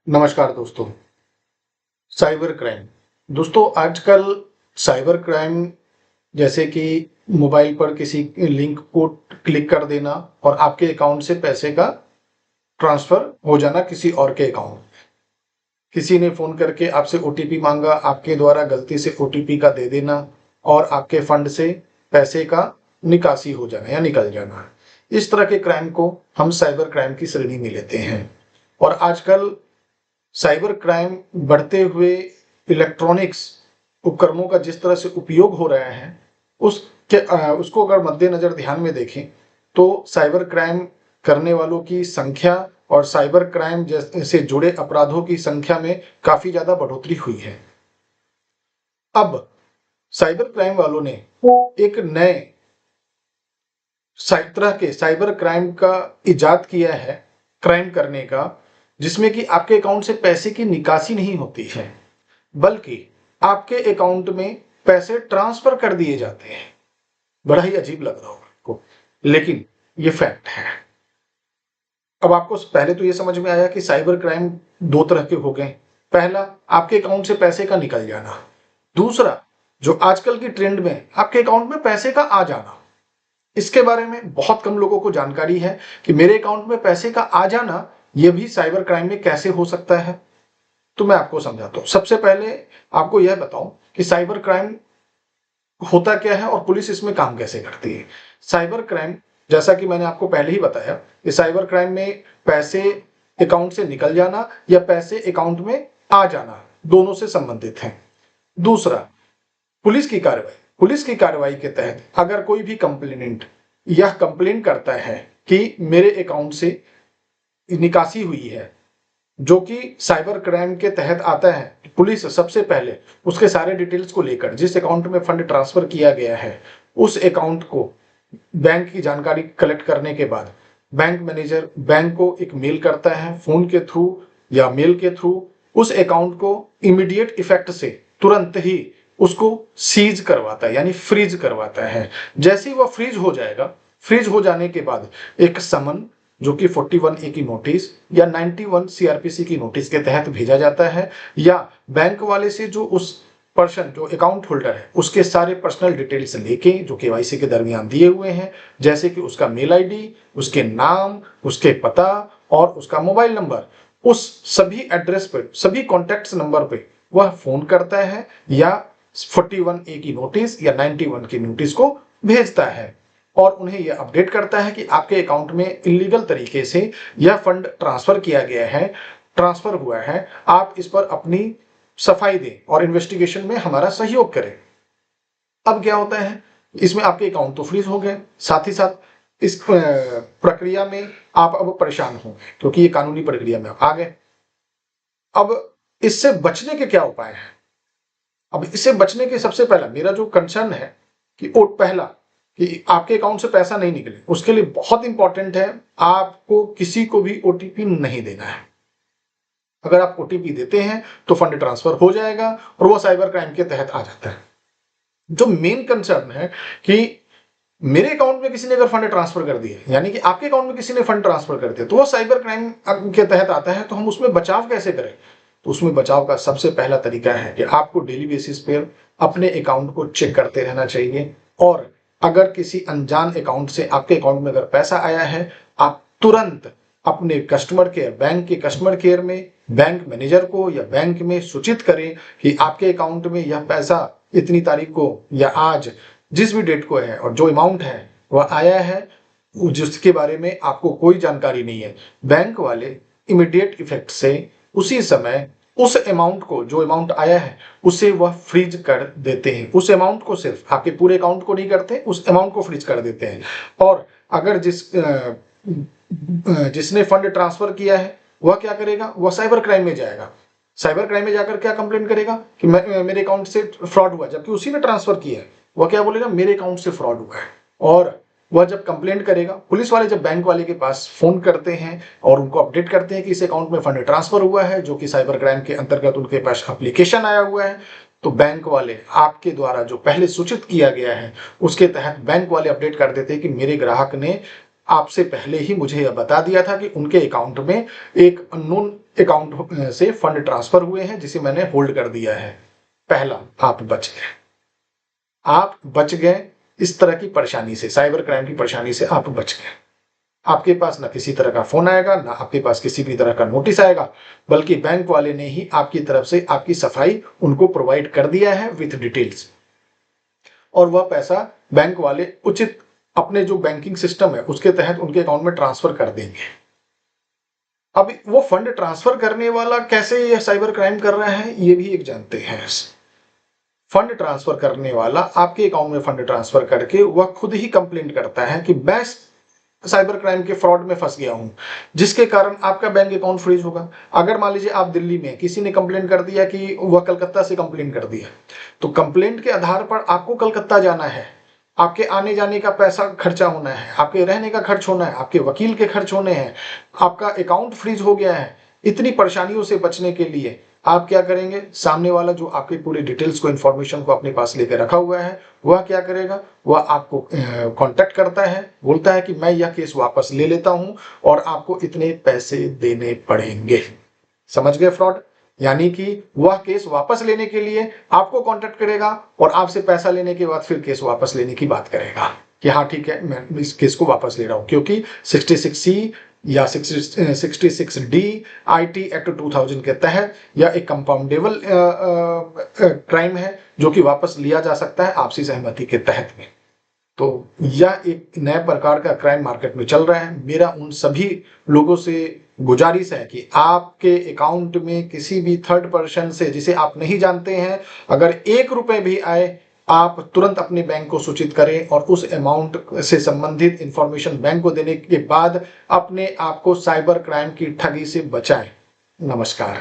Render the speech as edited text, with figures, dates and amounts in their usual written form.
नमस्कार दोस्तों। Cyber crime दोस्तों, आजकल साइबर क्राइम जैसे कि मोबाइल पर किसी लिंक को क्लिक कर देना और आपके अकाउंट से पैसे का ट्रांसफर हो जाना किसी और के अकाउंट। किसी ने फोन करके आपसे ओटीपी मांगा, आपके द्वारा गलती से ओटीपी का दे देना और आपके फंड से पैसे का निकासी हो जाना या निकल जाना। इस तरह के क्राइम को हम साइबर क्राइम की श्रेणी में लेते हैं। और आजकल साइबर क्राइम बढ़ते हुए इलेक्ट्रॉनिक्स उपकरणों का जिस तरह से उपयोग हो रहा है उसको अगर मद्देनजर ध्यान में देखें तो साइबर क्राइम करने वालों की संख्या और साइबर क्राइम से जुड़े अपराधों की संख्या में काफी ज्यादा बढ़ोतरी हुई है। अब साइबर क्राइम वालों ने एक नए तरह के साइबर क्राइम का इजाद किया है, क्राइम करने का, जिसमें कि आपके अकाउंट से पैसे की निकासी नहीं होती है बल्कि आपके अकाउंट में पैसे ट्रांसफर कर दिए जाते हैं। बड़ा ही अजीब लग रहा होगा आपको, लेकिन ये फैक्ट है। अब आपको पहले तो ये समझ में आया कि साइबर क्राइम दो तरह के हो गए। पहला, आपके अकाउंट से पैसे का निकल जाना। दूसरा, जो आजकल की ट्रेंड में आपके अकाउंट में पैसे का आ जाना। इसके बारे में बहुत कम लोगों को जानकारी है कि मेरे अकाउंट में पैसे का आ जाना यह भी साइबर क्राइम में कैसे हो सकता है। तो मैं आपको समझाता हूं। सबसे पहले आपको यह बताऊं कि साइबर क्राइम होता क्या है और पुलिस इसमें काम कैसे करती है। साइबर क्राइम, जैसा कि मैंने आपको पहले ही बताया, कि साइबर क्राइम में पैसे अकाउंट से निकल जाना या पैसे अकाउंट में आ जाना दोनों से संबंधित है। दूसरा, पुलिस की कार्रवाई। पुलिस की कार्रवाई के तहत अगर कोई भी कंप्लेनेंट यह कंप्लेन करता है कि मेरे अकाउंट से निकासी हुई है, जो कि साइबर क्राइम के तहत आता है, पुलिस सबसे पहले उसके सारे डिटेल्स को लेकर जिस अकाउंट में फंड ट्रांसफर किया गया है उस अकाउंट को बैंक की जानकारी कलेक्ट करने के बाद बैंक मैनेजर बैंक को एक मेल करता है, फोन के थ्रू या मेल के थ्रू उस अकाउंट को इमीडिएट इफेक्ट से तुरंत ही उसको सीज करवाता है, यानी फ्रीज करवाता है। जैसे ही वह फ्रीज हो जाएगा, फ्रीज हो जाने के बाद एक समन जो कि 41A की नोटिस या 91 सीआरपीसी की नोटिस के तहत भेजा जाता है, या बैंक वाले से जो उस पर्सन जो अकाउंट होल्डर है उसके सारे पर्सनल डिटेल्स लेके जो केवाईसी के दरमियान दिए हुए हैं, जैसे कि उसका मेल आईडी, उसके नाम, उसके पता और उसका मोबाइल नंबर, उस सभी एड्रेस पे, सभी कॉन्टेक्ट्स नंबर पे वह फोन करता है या 41A की नोटिस या 91 की नोटिस को भेजता है और उन्हें यह अपडेट करता है कि आपके अकाउंट में इलीगल तरीके से यह फंड ट्रांसफर किया गया है, ट्रांसफर हुआ है, आप इस पर अपनी सफाई दें और इन्वेस्टिगेशन में हमारा सहयोग करें। अब क्या होता है, इसमें आपके अकाउंट तो फ्रीज हो गए, साथ ही साथ इस प्रक्रिया में आप अब परेशान होंगे क्योंकि ये कानूनी प्रक्रिया में आ गए। अब इससे बचने के क्या उपाय हैं? अब इससे बचने के सबसे पहला मेरा जो कंसर्न है कि पहला कि आपके अकाउंट से पैसा नहीं निकले, उसके लिए बहुत इंपॉर्टेंट है आपको किसी को भी ओटीपी नहीं देना है। अगर आप ओटीपी देते हैं तो फंड ट्रांसफर हो जाएगा और वो साइबर क्राइम के तहत आ जाता है। जो मेन कंसर्न है कि मेरे अकाउंट में किसी ने अगर फंड ट्रांसफर कर दिए, यानी कि आपके अकाउंट में किसी ने फंड ट्रांसफर कर दिया, तो वो साइबर क्राइम के तहत आता है। तो हम उसमें बचाव कैसे करें? तो उसमें बचाव का सबसे पहला तरीका है कि आपको डेली बेसिस पर अपने अकाउंट को चेक करते रहना चाहिए और अगर किसी अनजान अकाउंट से आपके अकाउंट में अगर पैसा आया है, आप तुरंत अपने कस्टमर केयर, बैंक के कस्टमर केयर में बैंक मैनेजर को या बैंक में सूचित करें कि आपके अकाउंट में यह पैसा इतनी तारीख को या आज जिस भी डेट को है और जो अमाउंट है वह आया है, जिसके बारे में आपको कोई जानकारी नहीं है। बैंक वाले इमीडिएट इफेक्ट से उसी समय उस अमाउंट को, जो अमाउंट आया है, उसे वह फ्रीज कर देते हैं। उस अमाउंट को, सिर्फ आपके पूरे अकाउंट को नहीं करते, उस अमाउंट को फ्रीज कर देते हैं। और अगर जिसने फंड ट्रांसफर किया है वह क्या करेगा, वह साइबर क्राइम में जाएगा। साइबर क्राइम में जाकर क्या कंप्लेन करेगा कि मेरे अकाउंट से फ्रॉड हुआ, जबकि उसी ने ट्रांसफर किया है। वह क्या बोलेगा, मेरे अकाउंट से फ्रॉड हुआ है। और वह जब कंप्लेंट करेगा, पुलिस वाले जब बैंक वाले के पास फोन करते हैं और उनको अपडेट करते हैं कि इस अकाउंट में फंड ट्रांसफर हुआ है, जो कि साइबर क्राइम के अंतर्गत उनके पास एप्लीकेशन आया हुआ है, तो बैंक वाले आपके द्वारा जो पहले सूचित किया गया है उसके तहत बैंक वाले अपडेट कर देते हैं कि मेरे ग्राहक ने आपसे पहले ही मुझे यह बता दिया था कि उनके अकाउंट में एक अननोन अकाउंट से फंड ट्रांसफर हुए हैं जिसे मैंने होल्ड कर दिया है। पहला, आप बच गए। आप बच गए इस तरह की परेशानी से, साइबर क्राइम की परेशानी से आप बच गए। आपके पास ना किसी तरह का फोन आएगा, ना आपके पास किसी भी तरह का नोटिस आएगा, बल्कि बैंक वाले ने ही आपकी तरफ से आपकी सफाई उनको प्रोवाइड कर दिया है विथ डिटेल्स, और वह पैसा बैंक वाले उचित अपने जो बैंकिंग सिस्टम है उसके तहत उनके अकाउंट में ट्रांसफर कर देंगे। अब वो फंड ट्रांसफर करने वाला कैसे यह साइबर क्राइम कर रहा है, ये भी एक जानते हैं। फंड ट्रांसफर करने वाला आपके अकाउंट में फंड ट्रांसफर करके वह खुद ही कंप्लेंट करता है कि मैं साइबर क्राइम के फ्रॉड में फंस गया हूं, जिसके कारण आपका बैंक अकाउंट फ्रीज होगा। अगर मान लीजिए आप दिल्ली में, किसी ने कंप्लेंट कर दिया कि वह कलकत्ता से कंप्लेंट कर दिया, तो कंप्लेंट के आधार पर आपको कलकत्ता जाना है, आपके आने जाने का पैसा खर्चा होना है, आपके रहने का खर्च होना है, आपके वकील के खर्च होने हैं, आपका अकाउंट फ्रीज हो गया है। इतनी परेशानियों से बचने के लिए आप क्या करेंगे, सामने वाला जो आपकी पूरी डिटेल्स को, इंफॉर्मेशन को अपने पास लेकर रखा हुआ है, वह क्या करेगा, वह आपको कांटेक्ट करता है, बोलता है कि मैं यह केस वापस ले लेता हूं और आपको इतने पैसे देने पड़ेंगे। समझ गए फ्रॉड? यानी कि वह केस वापस लेने के लिए आपको कांटेक्ट करेगा और आपसे पैसा लेने के बाद फिर केस वापस लेने की बात करेगा कि हाँ ठीक है, मैं इस केस को वापस ले रहा हूं, क्योंकि 66C या 66D IT एक्ट 2000 के तहत यह एक कंपाउंडेबल क्राइम है जो कि वापस लिया जा सकता है आपसी सहमति के तहत में। तो यह एक नए प्रकार का क्राइम मार्केट में चल रहा है। मेरा उन सभी लोगों से गुजारिश है कि आपके अकाउंट में किसी भी थर्ड पर्सन से, जिसे आप नहीं जानते हैं, अगर 1 रुपए भी आए, आप तुरंत अपने बैंक को सूचित करें और उस अमाउंट से संबंधित इंफॉर्मेशन बैंक को देने के बाद अपने आप को साइबर क्राइम की ठगी से बचाएं। नमस्कार।